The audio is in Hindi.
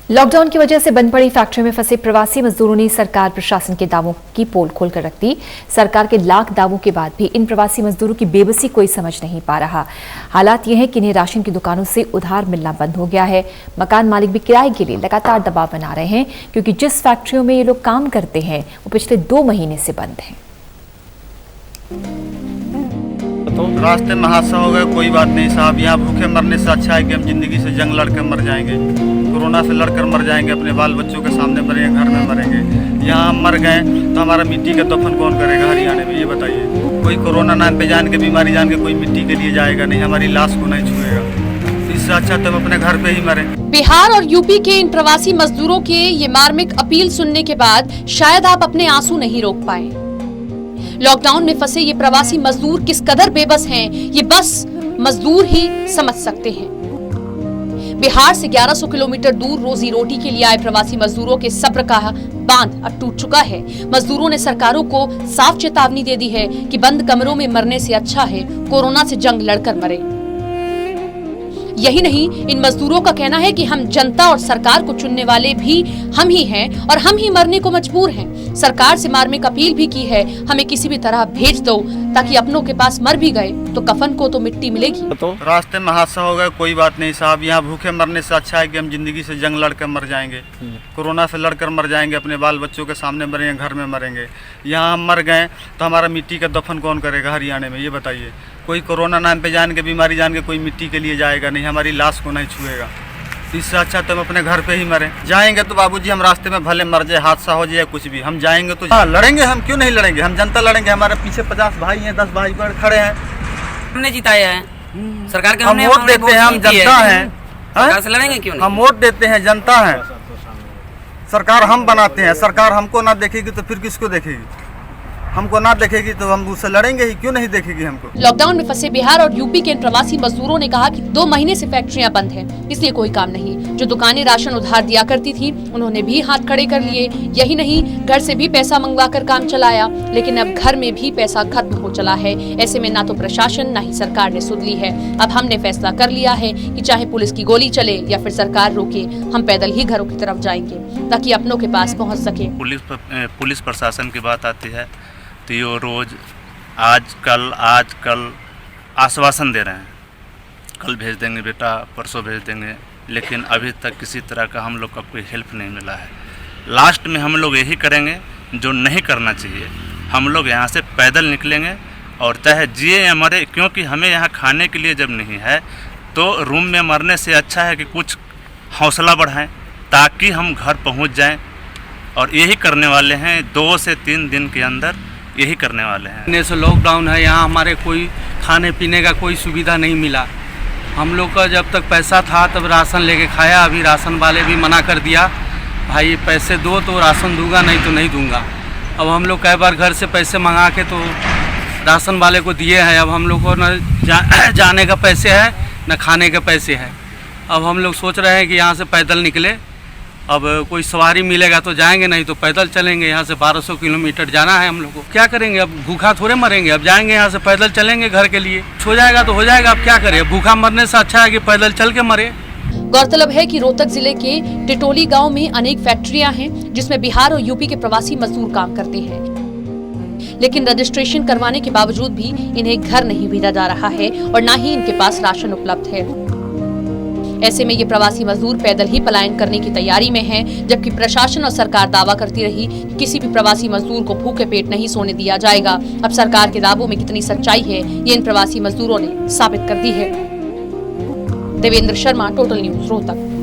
लॉकडाउन की वजह से बंद पड़ी फैक्ट्री में फंसे प्रवासी मजदूरों ने सरकार प्रशासन के दावों की पोल खोलकर रख दी। सरकार के लाख दावों के बाद भी इन प्रवासी मजदूरों की बेबसी कोई समझ नहीं पा रहा। हालात ये है कि इन्हें राशन की दुकानों से उधार मिलना बंद हो गया है। मकान मालिक भी किराए के लिए लगातार दबाव बना रहे हैं, क्योंकि जिस फैक्ट्रियों में ये लोग काम करते हैं वो पिछले 2 महीने से बंद है। तो रास्ते में हादसा हो गया, कोई बात नहीं साहब, यहाँ भूखे मरने से अच्छा है कि हम जिंदगी से जंग लड़कर मर जाएंगे, कोरोना से लड़कर मर जाएंगे, अपने बाल बच्चों के सामने मरेंगे, घर में मरेंगे। यहाँ हम मर गए तो हमारा मिट्टी का दफन कौन करेगा हरियाणा में, ये बताइए। कोई कोरोना नाम पे जान के बीमारी जान के कोई मिट्टी के लिए जाएगा नहीं, हमारी लाश को नहीं छुएगा। इससे अच्छा तो हम अपने घर पे ही मरें। बिहार और यूपी के इन प्रवासी मजदूरों के ये मार्मिक अपील सुनने के बाद शायद आप अपने आंसू नहीं रोक पाए। लॉकडाउन में फंसे ये प्रवासी मजदूर किस कदर बेबस हैं, ये बस मजदूर ही समझ सकते हैं। बिहार से 1100 किलोमीटर दूर रोजी रोटी के लिए आए प्रवासी मजदूरों के सब्र का बांध अब टूट चुका है। मजदूरों ने सरकारों को साफ चेतावनी दे दी है कि बंद कमरों में मरने से अच्छा है कोरोना से जंग लड़कर मरे। यही नहीं, इन मजदूरों का कहना है कि हम जनता और सरकार को चुनने वाले भी हम ही हैं और हम ही मरने को मजबूर हैं। सरकार से मार्मिक अपील भी की है, हमें किसी भी तरह भेज दो ताकि अपनों के पास मर भी गए तो कफन को तो मिट्टी मिलेगी। तो रास्ते में हादसा हो गया, कोई बात नहीं साहब, यहाँ भूखे मरने से अच्छा है कि हम जिंदगी से जंग लड़कर मर जाएंगे, कोरोना से लड़कर मर जाएंगे, अपने बाल बच्चों के सामने मरेंगे, घर में मरेंगे। यहाँ हम मर गए तो हमारा मिट्टी का दफन कौन करेगा हरियाणा में, ये बताइए। कोई कोरोना नाम पे जान के बीमारी जान के कोई मिट्टी के लिए जाएगा नहीं, हमारी लाश को नहीं छुएगा। इससे अच्छा तो हम अपने घर पे ही मरें। जाएंगे तो बाबूजी हम रास्ते में भले मर जाए, हादसा हो जाए, कुछ भी, हम जाएंगे तो लड़ेंगे। हम क्यों नहीं लड़ेंगे, हम जनता लड़ेंगे। हमारे पीछे 50 भाई हैं, 10 भाई खड़े हैं, हमने जिताया है सरकार के, हम वोट देते हैं, हम जनता हैं, सरकार से लड़ेंगे क्यों नहीं? हम वोट देते हैं, जनता है, सरकार हम बनाते हैं। सरकार हमको ना देखेगी तो फिर किसको देखेगी? हमको ना देखेगी तो हम उससे लड़ेंगे ही, क्यों नहीं देखेगी हमको? लॉकडाउन में फंसे बिहार और यूपी के इन प्रवासी मजदूरों ने कहा कि 2 महीने से फैक्ट्रियां बंद हैं, इसलिए कोई काम नहीं। जो दुकानें राशन उधार दिया करती थी उन्होंने भी हाथ खड़े कर लिए। यही नहीं, घर से भी पैसा मंगवाकर काम चलाया, लेकिन अब घर में भी पैसा खत्म हो चला है। ऐसे में ना तो प्रशासन ना ही सरकार ने सुध ली है। अब हमने फैसला कर लिया है कि चाहे पुलिस की गोली चले या फिर सरकार रोके, हम पैदल ही घरों की तरफ जाएंगे ताकि अपनों के पास पहुँच सके। पुलिस प्रशासन की बात आती है तो ये रोज आज कल आश्वासन दे रहे हैं, कल भेज देंगे बेटा, परसों भेज देंगे, लेकिन अभी तक किसी तरह का हम लोग का कोई हेल्प नहीं मिला है। लास्ट में हम लोग यही करेंगे जो नहीं करना चाहिए, हम लोग यहाँ से पैदल निकलेंगे और चाहे जिए या मरे, क्योंकि हमें यहाँ खाने के लिए जब नहीं है तो रूम में मरने से अच्छा है कि कुछ हौसला बढ़ाएं ताकि हम घर पहुँच जाएं। और यही करने वाले हैं, 2 से 3 दिन के अंदर यही करने वाले हैं। से लॉकडाउन है, यहाँ हमारे कोई खाने पीने का कोई सुविधा नहीं मिला। हम लोग का जब तक पैसा था तब राशन लेके खाया, अभी राशन वाले भी मना कर दिया, भाई पैसे दो तो राशन दूंगा, नहीं तो नहीं दूंगा। अब हम लोग कई बार घर से पैसे मंगा के तो राशन वाले को दिए हैं, अब हम लोग को न जाने का पैसे है न खाने के पैसे है। अब हम लोग सोच रहे हैं कि यहाँ से पैदल निकले, अब कोई सवारी मिलेगा तो जाएंगे, नहीं तो पैदल चलेंगे। यहाँ से 1200 किलोमीटर जाना है हम लोग को, क्या करेंगे? अब भूखा थोड़े मरेंगे, अब जाएंगे यहाँ से पैदल चलेंगे घर के लिए। हो जाएगा तो हो जाएगा, अब क्या करें? भूखा मरने से अच्छा है कि पैदल चल के मरे। गौरतलब है कि रोहतक जिले के टिटोली गांव में अनेक फैक्ट्रियां हैं जिसमें बिहार और यूपी के प्रवासी मजदूर काम करते हैं, लेकिन रजिस्ट्रेशन करवाने के बावजूद भी इन्हें घर नहीं भेजा जा रहा है और न ही इनके पास राशन उपलब्ध है। ऐसे में ये प्रवासी मजदूर पैदल ही पलायन करने की तैयारी में हैं, जबकि प्रशासन और सरकार दावा करती रही कि किसी भी प्रवासी मजदूर को भूखे पेट नहीं सोने दिया जाएगा। अब सरकार के दावों में कितनी सच्चाई है ये इन प्रवासी मजदूरों ने साबित कर दी है। Devendra Sharma, total news, Rohtak.